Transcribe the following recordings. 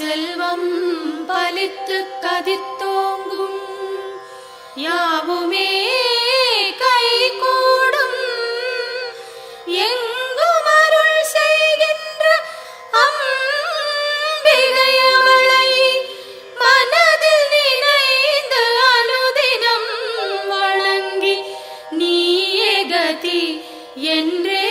செல்வம் பலித்து கதித்தோங்கும் யாவுமே கைகூடும் எங்கும் அருள் செய்கின்ற அம்பிகை அவளை மனதில் நினைந்து அனுதினம் வணங்கி நீயே கதி என்றே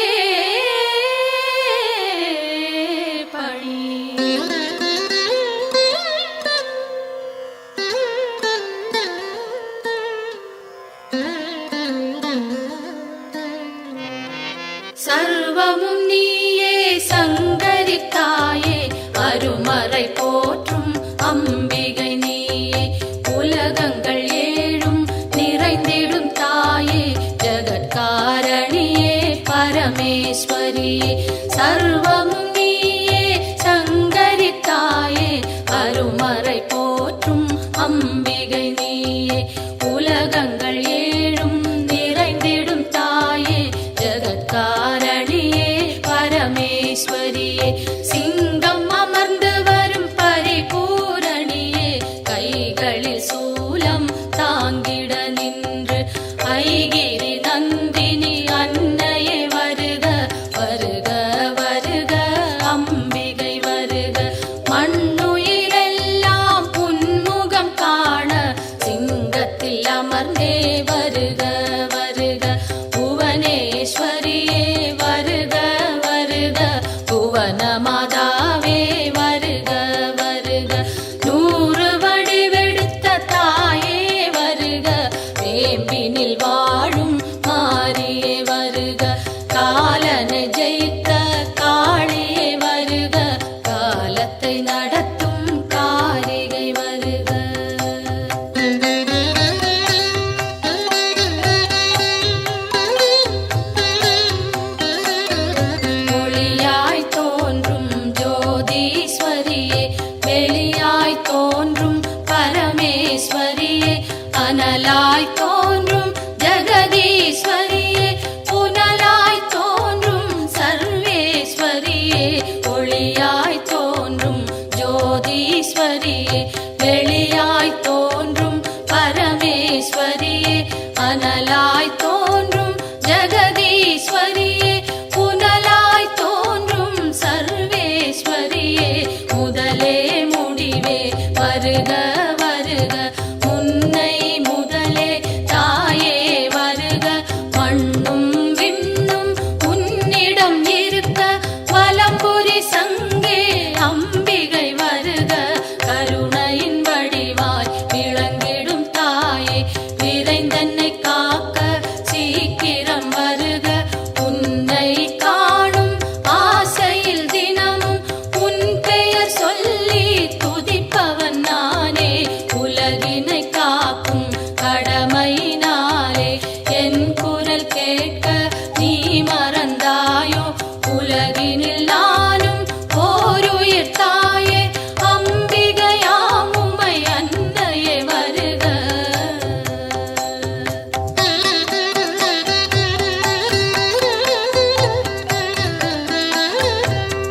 சர்வமும் நீயே சங்கரி தாயே அருமறை போற்றும் அம்பிகை நீயே உலகங்கள் ஏழும் நிறைந்திடும் தாயே ஜகத்காரணியே பரமேஸ்வரியே சர்வமும் நீயே சங்கரி தாயே அருமறை போற்றும் அம்பிகை நீயே உலகங்கள் ஏழும் நிறைந்திடும் தாயே ஜகத்காரணியே பரமேஸ்வரியே சிங்கம் அமர்ந்து வரும் பரிபூரணியே கைகளில் சூலம் தாங்கிட நின்று ஐகிரி நந்தினி அன்னையே வருக வருக வருக அம்பிகை வருக மண்ணுயிரெல்லாம் புன்முகம் காண சிங்கத்தில் அமர்ந்தே வருக வருக புவனேஸ்வரியே வருக வருக புவன மாதாவே வருக வருக நூறு வடிவெடுத்த தாயே வருக வேம்பினில் வாழும் மாரியே வருக காலனை ஜெயித்த காளியே வருக காலத்தை நடத்தும் காரிகை வருக ஒளியாய் தோன்றும் ஜோதீஸ்வரியே வெளியாய் தோன்றும் பரமேஸ்வரியே அனலாய் தோன்றும் ஜெகதீஸ்வரியே புனலாய் தோன்றும் சர்வேஸ்வரியே ஒளியாய் தோன்றும் ஜோதீஸ்வரியே வெளியாய் தோன்றும் பரமேஸ்வரியே அனலாய் தோன்றும் ஜெகதீஸ்வரியே புனலாய் தோன்றும் சர்வேஸ்வரியே முதலே முடிவே வருக வருக முன்னை முதலே தாயே வருக மண்ணும் விண்ணும் உன்னிடம் இருக்க வலம்புரி சங்கே அம்பிகை வருக கருணையின் வடிவாய் விளங்கிடும் தாயே விரைந்தன்னை காக்க சீக்கிரம் வருக உன்னை காணும் ஆசையில் தினமும் உன் பெயர் சொல்லி துதிப்பவன் நானே உலகினை காக்கும் கடமையினாலே என் குரல் கேட்க நீ மறந்தாயோ உலகினில் நானும் ஓருயிர் தாயே அம்பிகையாம் உமை அன்னையே வருக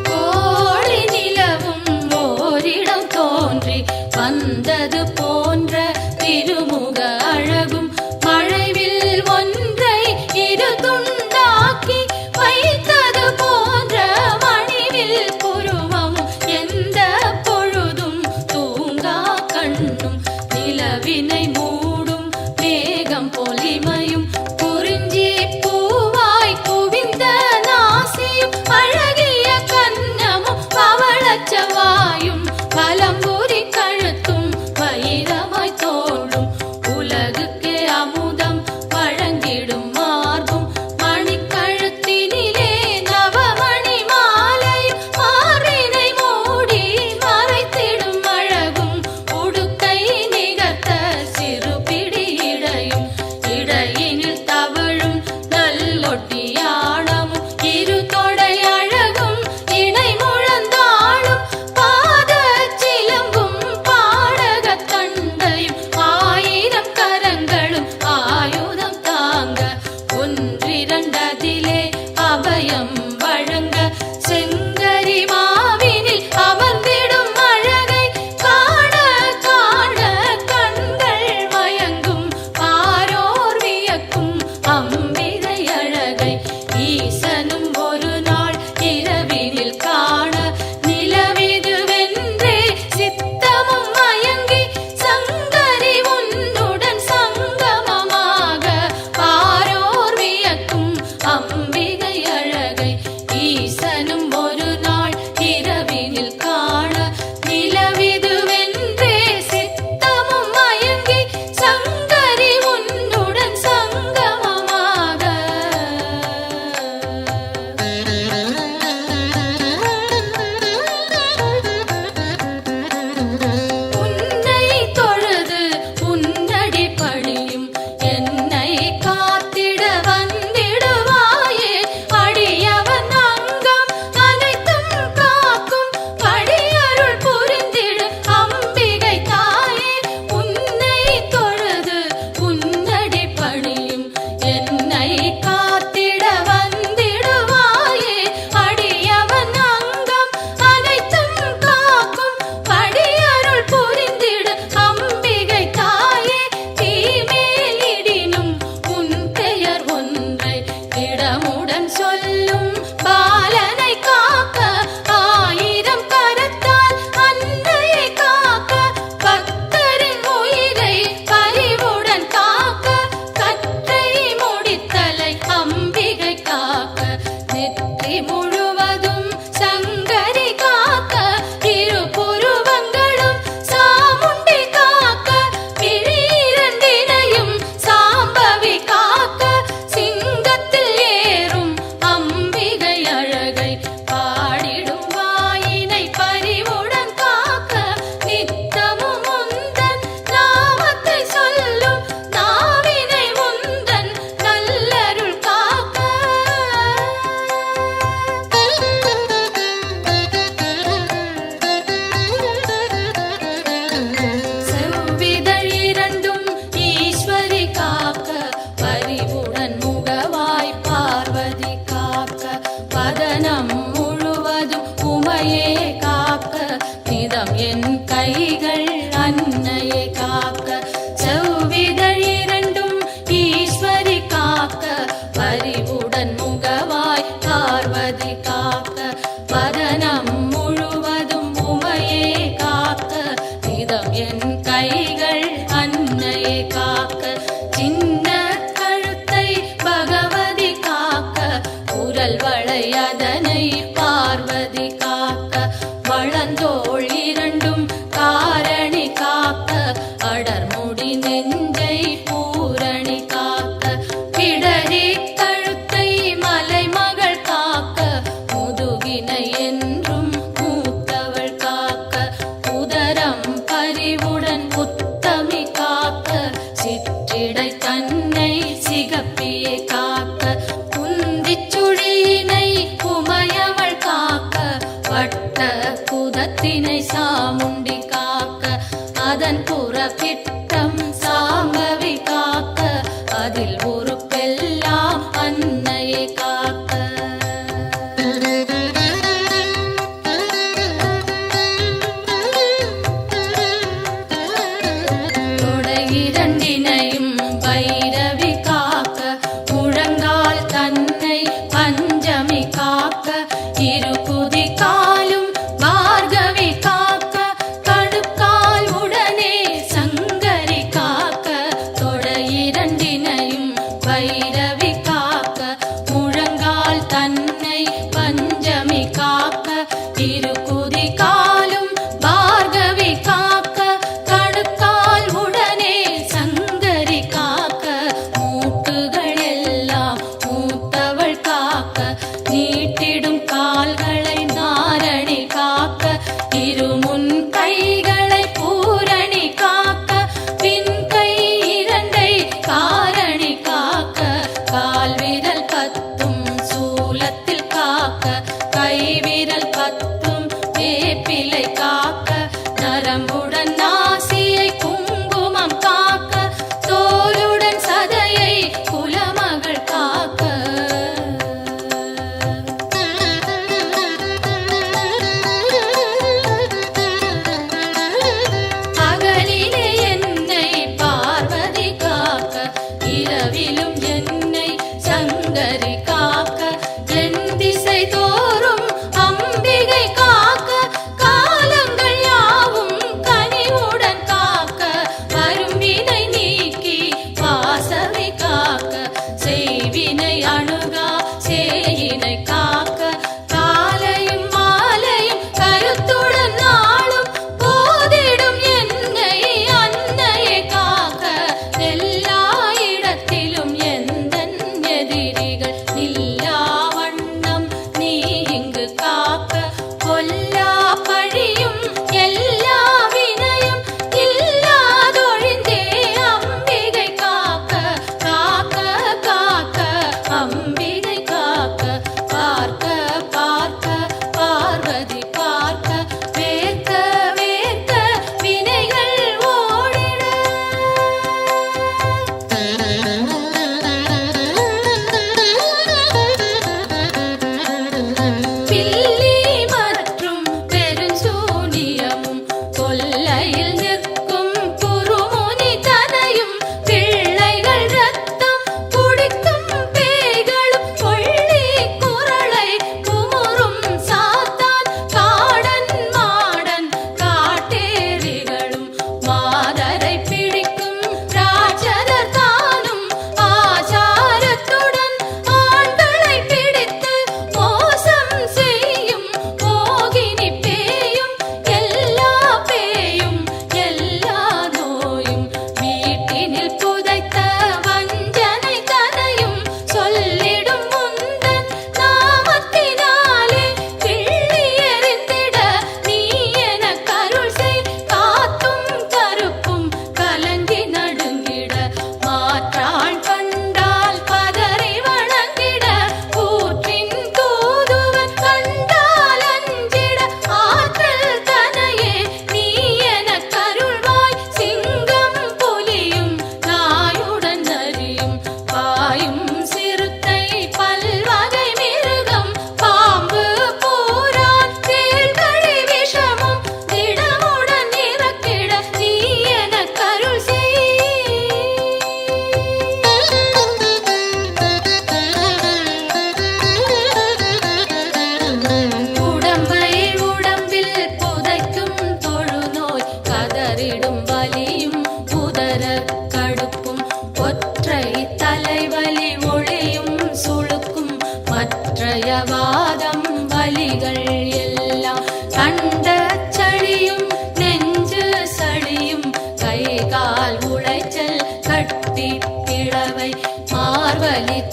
கோடி நிலவும் ஓரிடம் தோன்றி வந்தது போன்ற திருமுக அழகும் மழைவில் ஒன்றை இரு துண்டாக்கி வைத்தது போன்ற மணிவில் புருவம் எந்த பொழுதும் தூங்கா கண்ணும் நிலவினை மூடும் மேகம் பொலிமையும் குறிஞ்சி பூவாய் குவிந்த நாசியும் அழகிய கன்னமும் பவளச்சவாயும் பலம்புரி கழுத்தும் வயிறு என் கைகள் அன்னையை காக்க, செவ்விதழ் இரண்டும் ஈஸ்வரி காக்க, பரிவுடன் முகவாய் பார்வதி காக்க, வதனம் முழுவதும் உமையே காக்க, இதம் என் கைகள் அன்னையை காக்க, சின்ன கழுத்தை பகவதி காக்க, குரல் வளை அதனை பார்வதி காக்க, வளந்தோள் இரண்டும் காரணி காக்க, அடர்முடி நெஞ்சை பூரணி காக்க, பிடரி கழுத்தை மலைமகள் காக்க, முதுகினை என்றும் மூத்தவள் காக்க, உதரம் பரிவுடன் உத்தமி காக்க, சிற்றிடை தன்னை சிகப்பியை காக்க, குந்திச் சுழியினை உமையவள் காக்க, வட்ட குதத்தினை சாமுண்டி காக்க, அதன் புறப்பிட்டம் சாம்பவி காக்க, அதில் உறுப்பெல்லாம் அன்னையை காக்க. தொடை இரண்டினையும் பைரவி காக்க, முழங்கால் தன்னை பஞ்சமி காக்க, இரு குதி காலும் பார்கவி காக்க, கடுக்கால் உடனே சங்கரி காக்க, தொடை இரண்டினையும்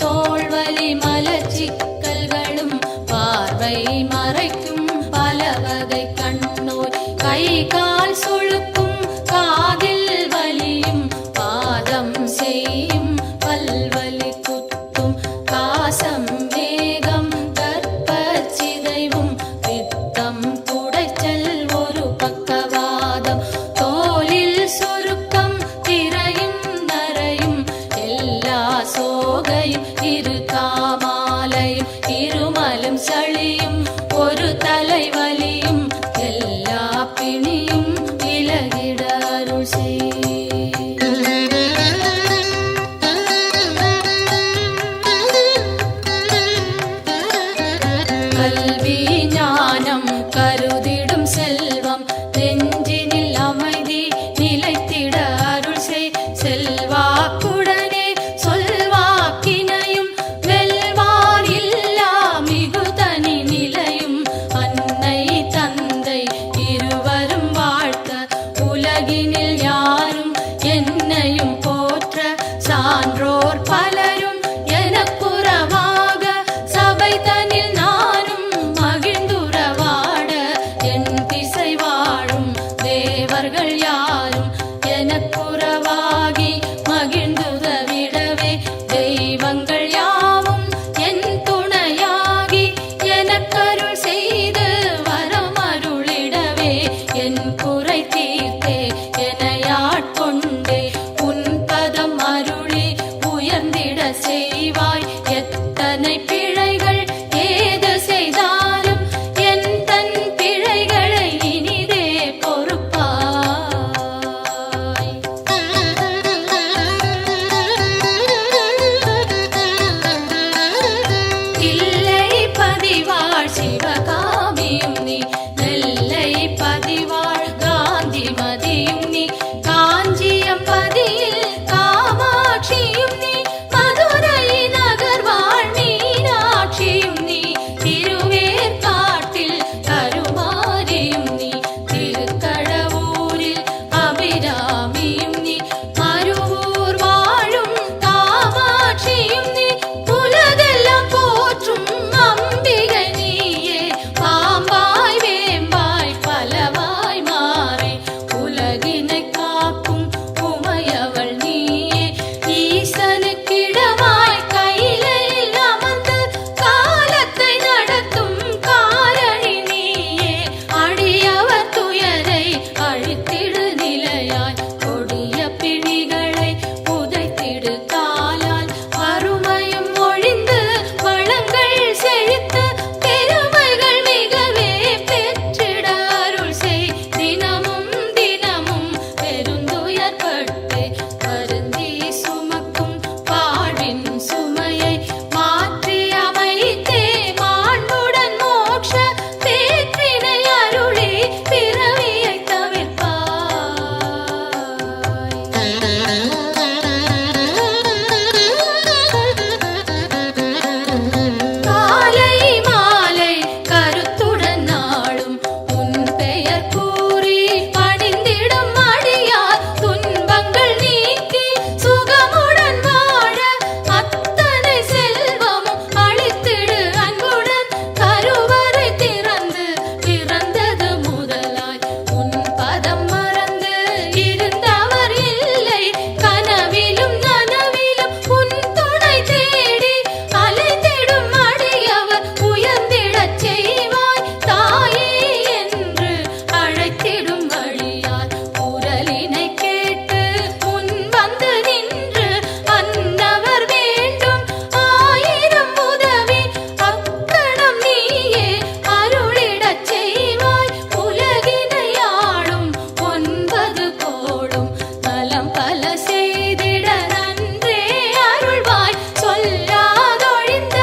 தோள்வலி மலச்சிக்கல்களும் பார்வை மறைக்கும் பலவகை கண்ணோய் கை கால் சுளுக்கும் காதில் வலியும் பாதம் செய்யும் பல்வலி குத்தும் காசம் வேகம் கர்ப்பச்சிதைவும் பித்தம் குடைச்சல் ஒரு பக்கவாதம் தோலில் சுருக்கம் திரையும் நரையும் எல்லா சோகையும் இரு காமாலையும் இருமலும் சளியும் ஒரு தலைவலியும் எல்லா பிணியும் விலகிட அருள் செய். கல்வி ஞானம் கருதிடும் செல்வம் நெஞ்சினில் அமைதி நிலைத்திட அருள் செய். செல்வாக்குடனே சொல்வாக்கினையும் வெல்வார் இல்லா மிகுதனி நிலையும் அன்னை தந்தை இருவரும் வாழ்த்த உலகினில் யாரும் என்னையும் போற்ற சான்றோர் பலரும் எனக்குறவாக சபை தனில் நானும் மகிழ்ந்துறவாட என் திசை வாழும் தேவர்கள் யாரும் எனக்குறவாகி மகிழ்ந்துதவிடவே தெய்வங்கள் யாவும் என் துணையாகி எனக்கருள் செய்து வரமருளிடவே என் குறை தீர்த்தே எனையாட்கொண்டே உன் பதம் அருளி உயர்ந்திட செய்வாய். எத்தனை பிழைகள் ஏது செய்தாலும் என் தன் பிழைகளை இனிதே பொறுப்பாய். தில்லை பதிவாழ் சிவகாமியும் நீ நெல்லை பதிவாழ் காந்தி மதியும் நீ காஞ்சியம் பதியில் காமாட்சியும் நீ மதுரை நகர் வாழ் மீனாட்சியும் நீ திருவேற்காட்டில் கருமாரியும் நீ திருக்கடவூரில் அபிராமியும் நீ மருவூர் வாழும் காமாட்சியும் நீ உலகெல்லாம் போற்றும் அம்பிகை நீயே பாம்பாய் வேம்பாய் பலவாய் மாறி உலகினை காக்கும் உமையவள் நீயே ஈசனுக்கிடமாய் கையிலையில் அமர்ந்து காலத்தை நடத்தும் காரணி நீயே அடியவர் துயரை அழித்திடு நிலையாய் கொடிய பிணிகளை உதைத்திடு காலால் வறுமையும் ஒழிந்து வளங்கள் செழித்து பெருமைகள் மிகவே பெற்றிட அருள் செய். தினமும் தினமும் பெருந்துயர்பட்டு வருந்தி சுமக்கும் வாழ்வின் சுமையை மாற்றி அமைத்தே மாண்புடன் மோட்ச பேற்றினை அருளி பிறவியை தவிர்ப்பாய். காலை மாலை கருத்துடன் நாளும் உன் பெயர் கூறி பணிந்திடும் அடியார் துன்பங்கள் நீக்கி சுகமுடன் வாழ அத்தனை செல்வமும் அளித்திடு அன்புடன் கருவறை திறந்து பிறந்தது முதலாய் உன் பதம் மறந்து இருந்தவர் இல்லை கனவிலும் நனவிலும் உன் துணை தேடி அலைந்திடும் அடியவர் உயர்ந்திடச் செய்வாய். தாயே என்று அழைத்திடும் வழியார் குரலினை கேட்டு உன் வந்து நின்று அன்னவர் வேண்டும் ஆயிரம் உதவி அக்கணம் நீயே அருளிடச் செய்வாய். உலகினை ஆளும் 9 கோடும் நலம் பல செய்திட நன்றே அருள்வாய். சொல்லாதொழிந்த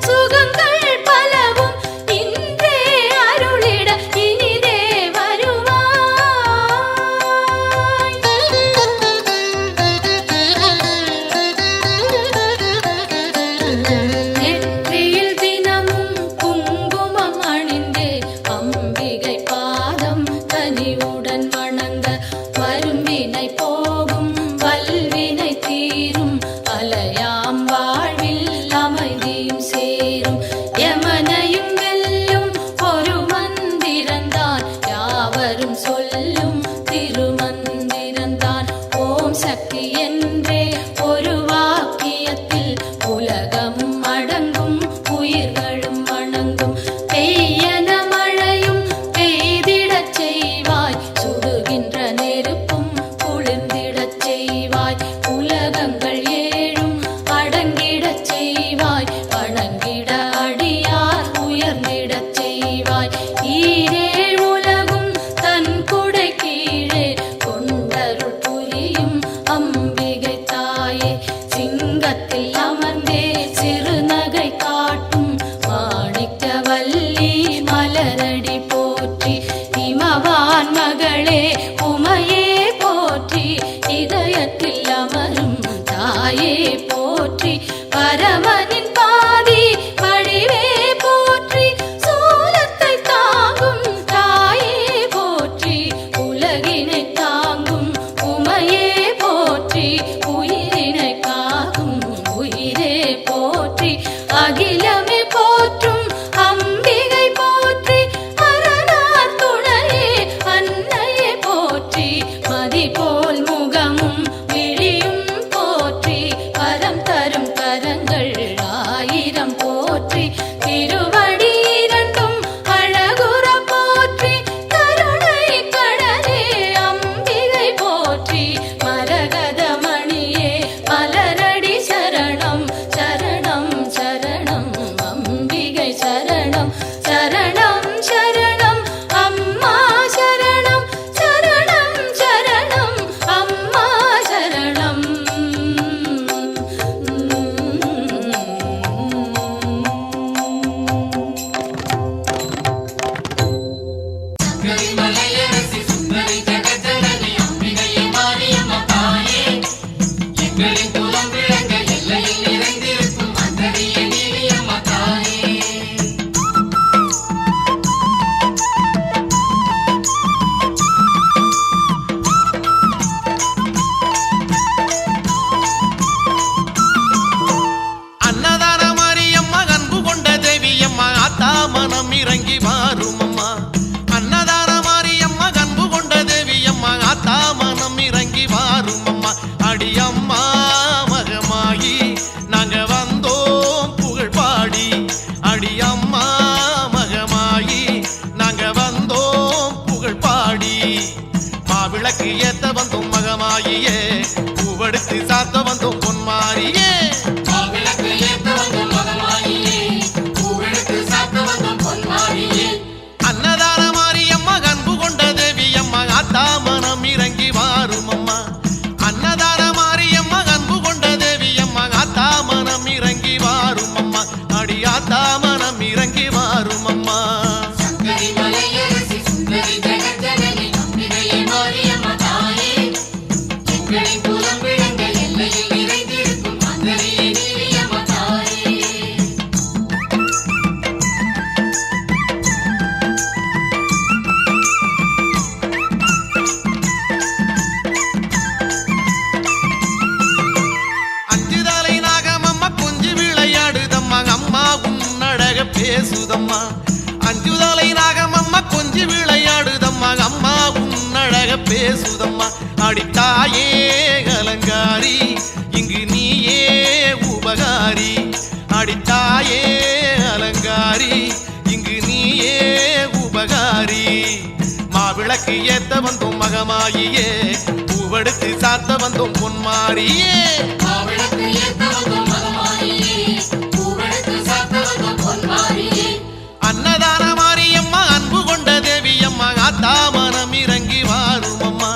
சுகங்கள் பலவும் இன்றே அருளிட இனிதே வருவாய். நெற்றியில் தினமும் குங்குமம் அணிந்தே அம்பிகை பாதம் கனிவுடன் வணங்க வரும்பினை போகும் வல்வினை தீரும் அலையாம் வாழ்வில் சொல்லும் திருமந்திரந்தான் ஓம் சக்தி என்றே ஒரு வாக்கியத்தில் உலகமும் அடங்கும் உயிர்களும் வணங்கும் பெய்யன மழையும் பெய்திடச் செய்வாய் சுடுகின்ற நெருப்பும் குளிர்ந்திடச் செய்வாய் உலகங்கள் ஏழும் அடங்கிடச் செய்வாய் வணங்கிட அடியார் உயர்ந்திடச் செய்வாய் ஈரேழ் உலகும் தன் குடை கீழே கொண்டருள் புரியும் அம்பிகை தாயே சிங்கத்தில் அமர்ந்தே சிறுநகை காட்டும் மாணிக்கவல்லி மலரடி போற்றி இமவான் மகளே உமையே போற்றி இதயத்தில் அமரும் தாயே போற்றி பரமனின் பாதி வடிவே போற்றி சூலத்தை தாங்கும் தாயே போற்றி உலகினை தாங்கும் உமையே போற்றி உயிரினை காக்கும் உயிரே போற்றி அகிலமே போற்றும் அம்பிகை போற்றி அரணார் துணையே அன்னையே போற்றி மதி போல் முகமும் விழியும் போற்றி வரம் தரும் கரங்கள் ஆயிரம் போற்றி திருவடி இரண்டும் அழகுற போற்றி கருணை கடலே அம்பிகை போற்றி மரகத மணியே மலரடி சரணம் சரணம் சரணம் அம்பிகை சரணம் சரணம் சரணம் அம்மா சரணம் சரணம் சரணம் அம்மா சரணம் மலையரசி சுந்தரி ஜெகஜனனி அம்பிகையே மாரியம்மா தாயே எங்களின் குலம் விளங்க எல்லையில் நிறைந்திருக்கும் அந்தரியே நீலியம்மா தாயே அன்னதான மாரியம்மா அன்பு கொண்ட தேவியம்மா ஆத்தா மனம் இறங்கி வாரும் அம்மா அன்னதான மாரியம்மா அன்பு கொண்ட தேவியம்மா ஆத்தா மனம் இறங்கி வாரும் அம்மா அடியம்மா மகமாயி நாங்க வந்தோம் புகழ் பாடி அடியம்மா மகமாயி நாங்க வந்தோம் புகழ் பாடி மாவிளக்கு ஏத்த வந்தோம் மகமாயியே பூவெடுத்து சாத்த வந்தோம் பொன்மாரியே மாவிளக்கு ஏத்த வந்தோம் மகமாயியே பூவெடுத்து சாத்த வந்தோம் பொன்மாரியே அன்னதான மாரியம்மா அன்பு கொண்ட தேவியம்மா ஆத்தா மனம் இறங்கி வாரும் அம்மா அன்னதான மாரியம்மா அன்பு கொண்ட தேவியம்மா ஆத்தா மனம் இறங்கி வாரும் அம்மா அடி ஆத்தா மனம் இறங்கி வாரும் அம்மா சங்கரி மலையரசி சுந்தரி ஜெகஜனனி அம்பிகையே மாரியம்மா தாயே எங்களின் குலம் விளங்க எல்லையில் நிறைந்திருக்கும் அந்தரியே நீலியம்மா தாயே அஞ்சுதலை நாகமம்மா கொஞ்சி விளையாடுதம்மா அம்மா உன்னழக பேசுதம்மா அஞ்சுதலை நாகமம்மா கொஞ்சி விளையாடுதம்மா அம்மா உன்னழக பேசுதம்மா அடித்தாயே அலங்காரி இங்கு நீயே உபகாரி அடித்தாயே அலங்காரி இங்கு நீயே உபகாரி மாவிளக்கு ஏத்த வந்தோம் மகமாயியே பூவெடுத்து சாத்த வந்தோம் பொன்மாரியே மாவிளக்கு ஏத்த வந்தோம் மகமாயியே பூவெடுத்து சாத்த வந்தோம் பொன்மாரியே அன்னதான மாரியம்மா அன்பு கொண்ட தேவியம்மா ஆத்தா மனம் இறங்கி வாரும் அம்மா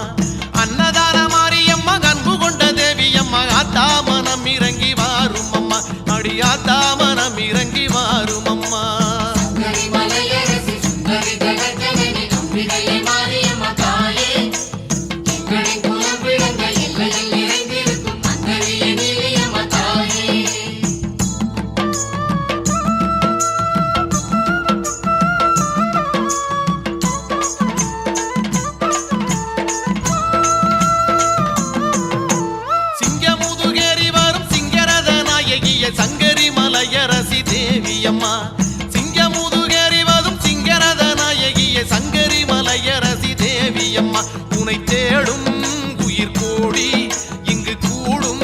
அன்னதான மாரியம்மா அன்பு கொண்ட தேவியம்மா ஆத்தா மனம் இறங்கி வாரும் அம்மா அடி ஆத்தா மனம் இறங்கி வாரும் அம்மா சங்கரி மலையரசி சுந்தரி ஜெகஜனனி அம்பிகையே மாரியம்மா தாயே எங்களின் குலம் விளங்க எல்லையில் நிறைந்திருக்கும் அந்தரியே நீலியம்மா தாயே சிங்கமுதுகேறி வரும் சிங்கரத நாயகிய சங்கரி மலையரசி தேவி அம்மா உனை தேடும் உயிர் கோடி இங்கு கூடும்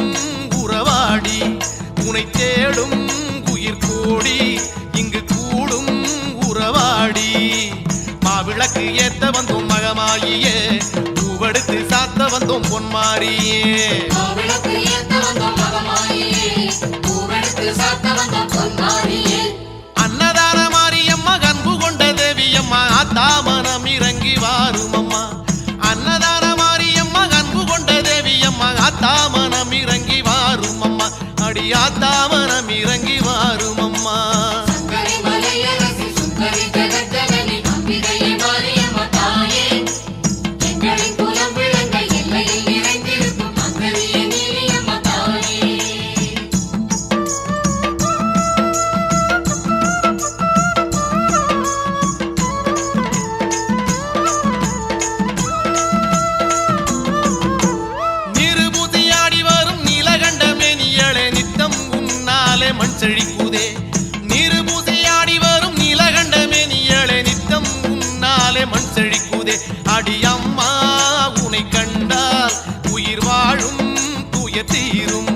உறவாடி உனை தேடும் உயிர் கோடி இங்கு கூடும் உறவாடி மாவிளக்கு ஏத்த வந்தோம் மகமாயியே பூவெடுத்து சாத்த வந்தோம் பொன்மாரியே அன்னதான மாரியம்மா அன்பு கொண்ட தேவியம்மா ஆத்தா மனம் இறங்கி வாரும் அம்மா அன்னதான மாரியம்மா அன்பு கொண்ட தேவியம்மா ஆத்தா மனம் இறங்கி வாரும் அம்மா அடி ஆத்தா மனம் இறங்கி வாரும் அம்மா மண் செழிக்குதே நீரு பூசையாடி வரும் நீலகண்டமே நீயளே நித்தம் உன்னாலே மண் செழிக்குதே அடி அம்மா உனை கண்டால் உயிர் வாழும் தூய தீரும்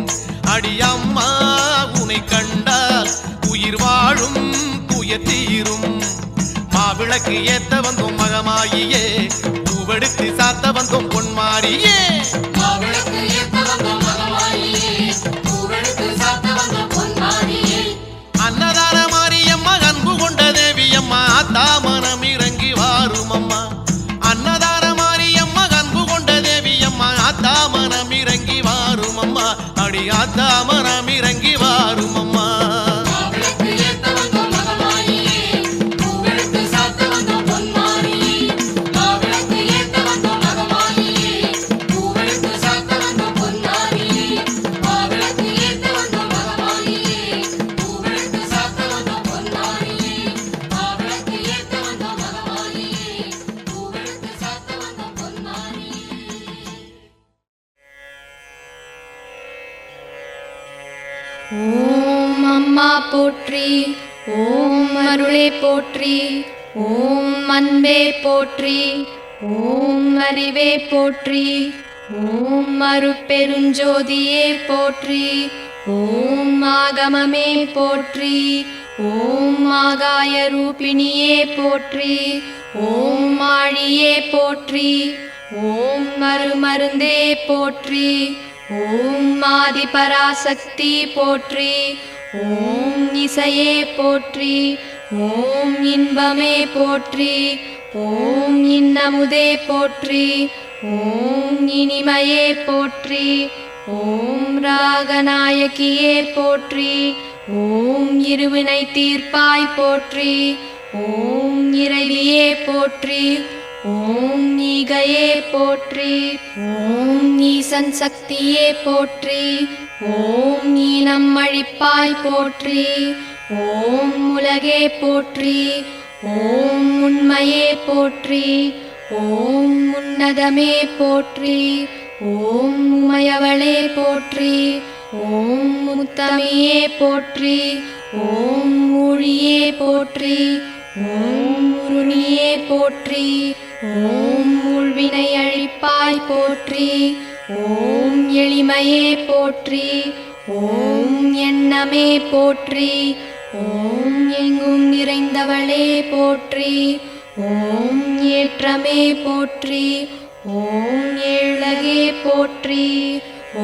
அடி அம்மா உனை கண்டால் உயிர் வாழும் தூய தீரும் மாவிளக்கு ஏத்த வந்தோம் மகமாயியே பூவெடுத்து சாத்த வந்தோம் பொன்மாரியே அன்னதான மாரியம்மா அன்பு கொண்ட தேவியம்மா ஆத்தா மனம் இறங்கி வாரும் அம்மா அன்னதான மாரியம்மா அன்பு கொண்ட தேவியம்மா ஆத்தா மனம் இறங்கி வாரும் அம்மா அடி ஆத்தா மனம் இறங்கி வாரும் அம்மா ஓம் அம்மா போற்றி ஓம் அருளே போற்றி ஓம் அன்பே போற்றி ஓம் அறிவே போற்றி ஓம் அருட்பெருஞ்சோதியே போற்றி ஓம் ஆகமமே போற்றி ஓம் ஆகாய ரூபிணியே போற்றி ஓம் ஆழியே போற்றி ஓம் அருமருந்தே போற்றி ஓம் ஆதி பராசக்தி போற்றி ஓம் இசையே போற்றி ஓம் இன்பமே போற்றி ஓம் இன்னமுதே போற்றி ஓம் இனிமையே போற்றி ஓம் ராகநாயகியே போற்றி ஓம் இருவினை தீர்ப்பாய் போற்றி ஓம் இறைவியே போற்றி ஓம் ஈகையே போற்றி ஓம் ஈசன் சக்தியே போற்றி ஓம் ஈனம் அழிப்பாய் போற்றி ஓம் உலகே போற்றி ஓம் உண்மையே போற்றி ஓம் உன்னதமே போற்றி ஓம் உமையவளே போற்றி ஓம் முத்தமியே போற்றி ஓம் ஊழியே போற்றி ஓம் உருணியே போற்றி ஓம் உள்வினை அழிப்பாய் போற்றி ஓம் எளிமையே போற்றி ஓம் எண்ணமே போற்றி ஓம் எங்கும் நிறைந்தவளே போற்றி ஓம் ஏற்றமே போற்றி ஓம் ஏழகே போற்றி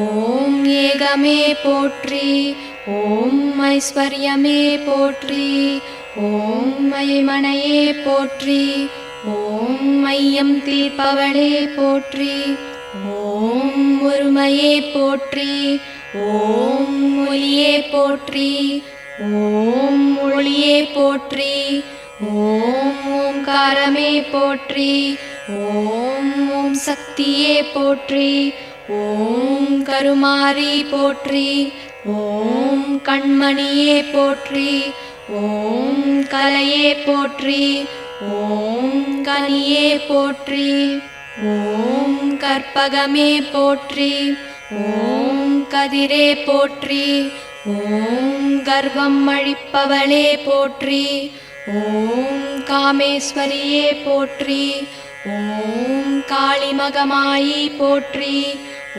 ஓம் ஏகமே போற்றி ஓம் ஐஸ்வர்யமே போற்றி ஓம் மைமனையே போற்றி ஓம் மையம் தீர்ப்பவளே போற்றி ஓம் ஒருமையே போற்றி ஓம் ஒளியே போற்றி ஓம் ஒளியே போற்றி ஓம் ஓம்காரமே போற்றி ஓம் ஓம் சக்தியே போற்றி ஓம் கருமாரி போற்றி ஓம் கண்மணியே போற்றி ஓம் கலையே போற்றி ஓம் கனியே போற்றி ஓம் கற்பகமே போற்றி ஓம் கதிரே போற்றி ஓம் கர்வம் அழிப்பவளே போற்றி ஓம் காமேஸ்வரியே போற்றி ஓம் காளிமகமாயி போற்றி.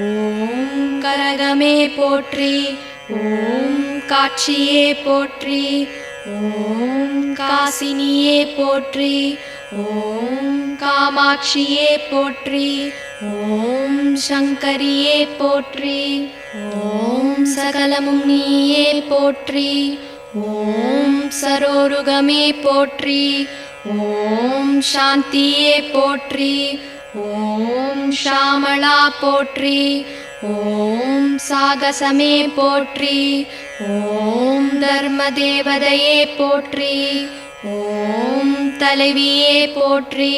ஓம் கரகமே போற்றி. ஓம் காட்சியே போற்றி. ஓம் காசினியே போற்றி. ஓம் காமாட்சியே போற்றி. ஓம் சங்கரியே போற்றி. ஓம் சகலமும் நீயே போற்றி. ஓம் சரோருகமே போற்றி. ஓம் சாந்தியே போற்றி. ஓம் ஷாமளா போற்றி. ஓம் சாகசமே போற்றி. ஓம் தர்மதேவதையே போற்றி. ஓம் தலைவியே போற்றி.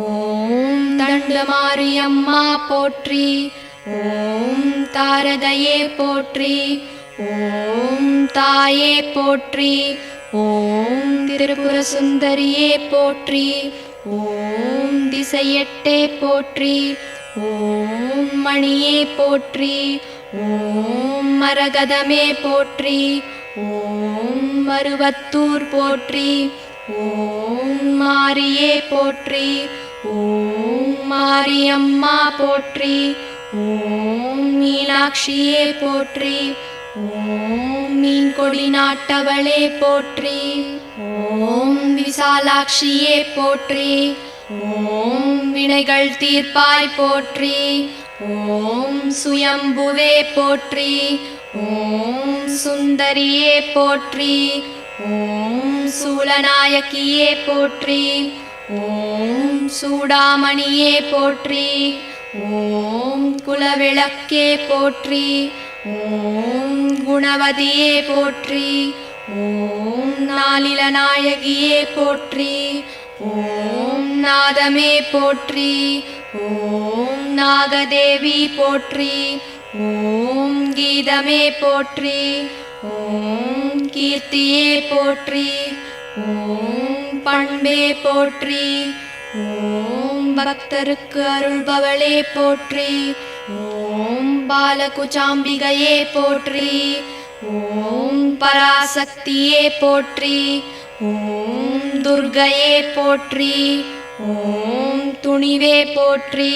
ஓம் தண்டமாரியம்மா போற்றி. ஓம் தாரதையே போற்றி. ஓம் தாயே போற்றி. ஓம் திரிபுர சுந்தரியே போற்றி. ஓம் திசையெட்டே போற்றி. ஓம் மணியே போற்றி. ஓம் மரகதமே போற்றி. ஓம் மருவத்தூர் போற்றி. ஓம் மாரியே போற்றி. ஓம் மாரியம்மா போற்றி. ஓம் மீனாட்சியே போற்றி. ஓம் மீன்கொடி நாட்டவளே போற்றி. ஓம் விசாலாட்சியே போற்றி. ஓம் வினைகள் தீர்ப்பாய் போற்றி. ஓம் சுயம்புவே போற்றி. ஓம் சுந்தரியே போற்றி. ஓம் சூலநாயகியே போற்றி. ஓம் சூடாமணியே போற்றி. ஓம் குலவிளக்கே போற்றி. ஓம் குணவதியே போற்றி. ஓம் நாளிலநாயகியே போற்றி. ஓம் நாதமே போற்றி. ஓம் நாகதேவி போற்றி. ஓம் கீதமே போற்றி. ஓம் கீர்த்தியே போற்றி. ஓம் பண்பே போற்றி. ஓம் பக்தருக்கு அருள்பவளே போற்றி. ஓம் பாலகுச்சாம்பிகையே போற்றி. ஓம் பராசக்தியே போற்றி. ஓம் துர்க்கையே போற்றி. ஓம் துணிவே போற்றி.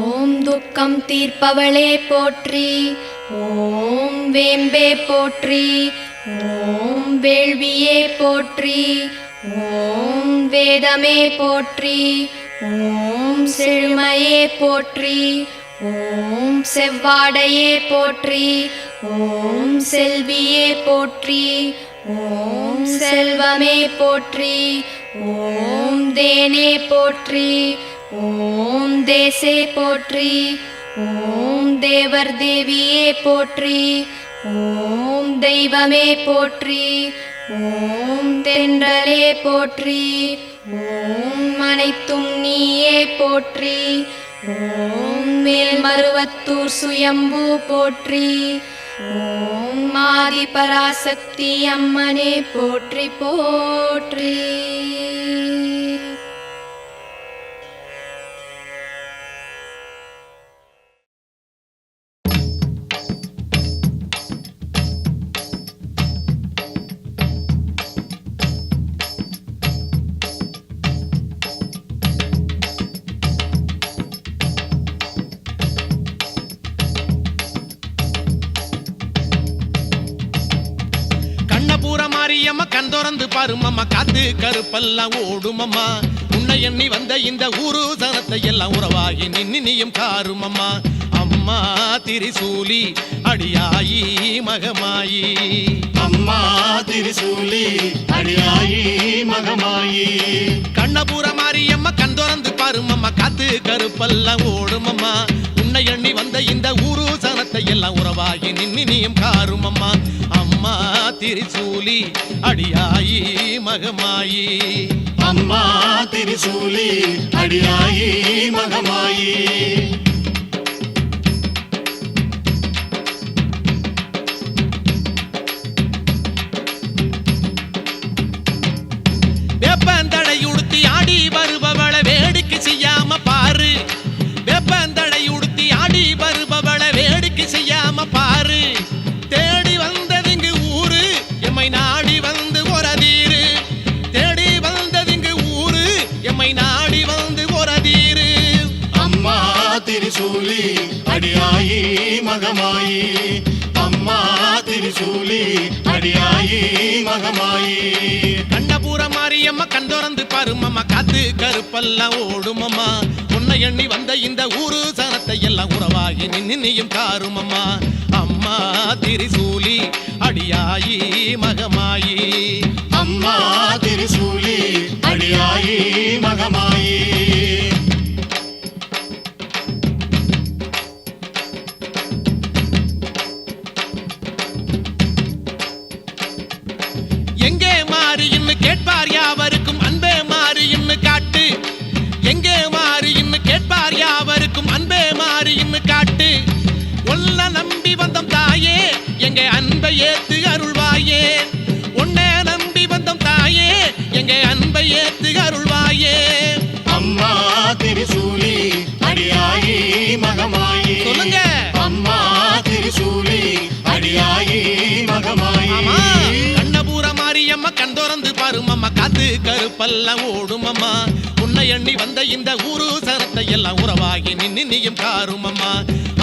ஓம் துக்கம் தீர்ப்பவளே போற்றி. ஓம் வேம்பே போற்றி. ஓம் வேள்வியே போற்றி. ஓம் வேதமே போற்றி. ஓம் செழுமையே போற்றி. ஓம் செவ்வாடையே போற்றி. ஓம் செல்வியே போற்றி. ஓம் செல்வமே போற்றி. ஓம் தேனே போற்றி. ஓம் தேசே போற்றி. ஓம் தேவர் தேவியே போற்றி. ஓம் தெய்வமே போற்றி. ஓம் தென்றலே போற்றி. ஓம் அனைத்தும் நீயே போற்றி. ஓம் மேல்மருவத்தூர் சுயம்பு போற்றி. ஓம் ஆதி பராசக்தி அம்மனே போற்றி போற்றி. மாரியம்மா கண் திறந்து பாருமம்மா, காத்து கருப்பெல்லாம் ஓடுமம்மா. உன்னை எண்ணி வந்த இந்த ஊரு சனத்தை எல்லாம் உறவாகி நின்னியும் காருமம்மா. அம்மா திரிசூலி அடியாயி மகமாயி. அம்மா திரிசூலி அடியாயி மகமாயி. கண்ணபுர மாரியம்மா கண் திறந்து பாருமம்மா, காத்து கருப்பெல்லாம் ஓடுமம்மா. உன்னை எண்ணி வந்த இந்த ஊரு சனத்தை எல்லாம் உறவாகி நின்னியும் காருமம்மா. அம்மா திரிசூலி அடியாயி மகமாயி. அம்மா திரிசூலி அடியாயி மகமாயி. வேப்பந்தடை உடுத்தி ஆடி வருபவள வேடிக்கை செய்யாம பாரு. வேப்பந்தடை உடுத்தி ஆடி வருபவள வேடிக்கை செய்யாம பாரு. தேடி வந்ததிங்கு ஊரு எம்மை நாடி வந்து ஒரதீரு. தேடி வந்ததிங்கு ஊரு எம்மை நாடி வந்து ஒரதீரு. திரிசூலி அடியாயி மகமாயி அம்மா திரிசூலி அடியாயி மகமாயி கண்ணபுர மாரியம்மா கண் திறந்து பாருமம்மா காத்து கருப்பெல்லாம் ஓடுமம்மா உன்னை எண்ணி வந்த இந்த ஊரு சனத்தை எல்லாம் உறவாகி நின்னியும் காருமம்மா அம்மா திரிசூலி அடியாயி மகமாயி அம்மா திரிசூலி அடியாயி மகமாயி எங்கே மாறின்னு கேட்பார் யாவருக்கும் அன்பே மாறின்னு காட்டு எங்கே மாறின்னு கேட்பார் யாவருக்கும் அன்பே மாறின்னு காட்டு ஒல்ல நம்பி வந்தம் தாயே எங்க அன்பை ஏத்து அருள்வாயே உன்னை நம்பி வந்தம் தாயே எங்க அன்பை ஏத்து அருள்வாயே அம்மா திரிசூலி அடியாயி மகமாயி சொல்லுங்க அம்மா திரிசூலி அடியாயி மகமாயி ஆமா கண்ணபுர மாரியம்மா கண் திறந்து பாருமம்மா காத்து கருப்பெல்லாம் ஓடுமம்மா உன்னை எண்ணி வந்த இந்த ஊரு சனத்தை எல்லாம் உறவாகி நின்னியும் காருமம்மா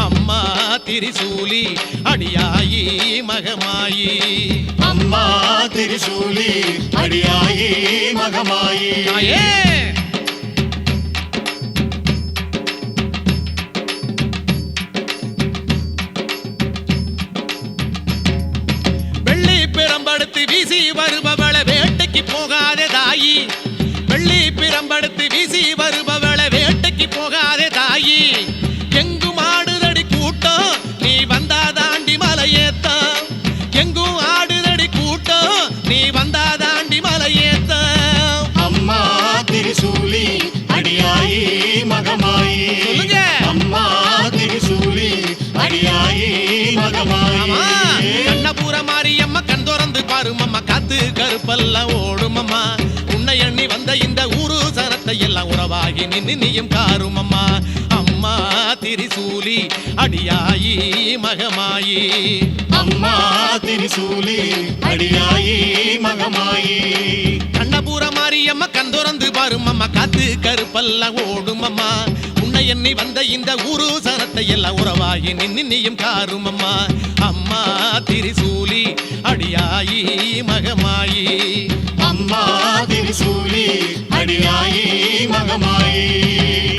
அம்மா திரிசூலி அடியாயி மகமாயி அம்மா திரிசூலி அடியாயி மகமாயி தாயே வெள்ளி பிரம்படுத்து வீசி வருபவள வேட்டைக்கு போகாதே தாயி வெள்ளி பிரம்படுத்து வீசி வருபவள வேட்டைக்கு போகாதே தாயி எங்கும் ஆடுதடி கூட்டம் நீ வந்தா தாண்டி மலையேத்தம் எங்கும் ஆடுதடி கூட்டம் நீ வந்தா தாண்டி மலையேத்தம் அம்மா திரிசூலி அடியாயி மகமாயி சொல்லுங்க. அம்மா திரிசூலி அடியாயி மகமாயி ஆமா கண்ணபுர மாரியம்மா கண் திறந்து பாருமம்மா காத்து கருப்பெல்லாம் ஓடுமம்மா உன்னை எண்ணி வந்த இந்த ஊரு சனத்தை எல்லாம் உறவாகி நின்னியும் காருமம்மா அம்மா திரிசூலி அடியாயி மகமாயி அம்மா திரிசூலி அடியாயி மகமாயி கண்ணபுர மாரியம்மா கண் திறந்து பாருமம்மா காத்து கருப்பெல்லாம் ஓடுமம்மா உன்னை எண்ணி வந்த இந்த ஊரு சனத்தை எல்லாம் உறவாகி நின்னியும் காருமம்மா அம்மா திரிசூலி அடியாயி மகமாயி அம்மா திரிசூலி அடியாயி மகமாயி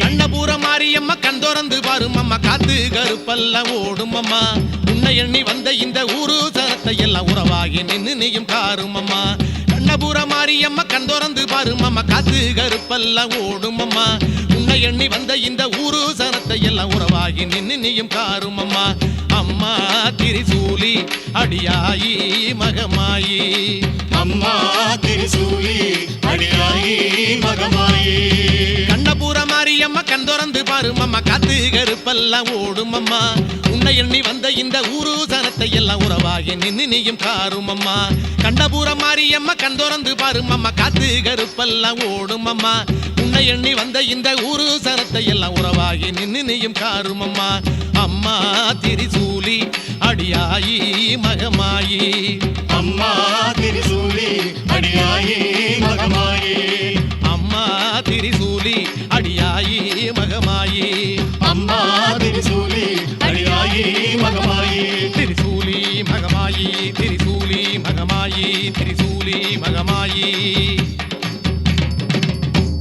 கண்ணபுர மாரியம்மா கண் திறந்து பாருமம்மா காத்து கருப்பெல்லாம் ஓடுமம்மா உன்னை எண்ணி வந்த இந்த ஊரு சனத்தை எல்லாம் உறவாகி நின்னியும் காருமம்மா கண்ணபுர மாரியம்மா கண் திறந்து பாருமம்மா காத்து கருப்பெல்லாம் ஓடுமம்மா உன்னை எண்ணி வந்த இந்த ஊரு சனத்தை எல்லாம் உறவாகி நின்னியும் காருமம்மா அம்மா திரிசூலி அடியாயி மகமாயி அம்மா திரிசூலி அடியாயி மகமாயி கண்ணபுர மாரியம்மா கண் திறந்து பாருமம்மா காத்து கருப்பெல்லாம் ஓடுமம்மா உன்னை எண்ணி வந்த இந்த ஊரு சனத்தை எல்லாம் உறவாகி நின்னியும் காருமம்மா கண்ணபுர மாரியம்மா கண் திறந்து பாருமம்மா காத்து கருப்பெல்லாம் ஓடுமம்மா உன்னை எண்ணி வந்த இந்த ஊரு சனத்தை எல்லாம் உறவாகி நின்னியும் காருமம்மா அம்மா திரிசூலி அடியாயி மகமாயி அம்மா திரிசூலி அடியாயி மகமாயி அம்மா திரிசூலி அடியாயி மகமாயி அம்மா திரிசூலி அடியாயி மகமாயி திரிசூலி மகமாயி திரிசூலி மகமாயி திரிசூலி மகமாயி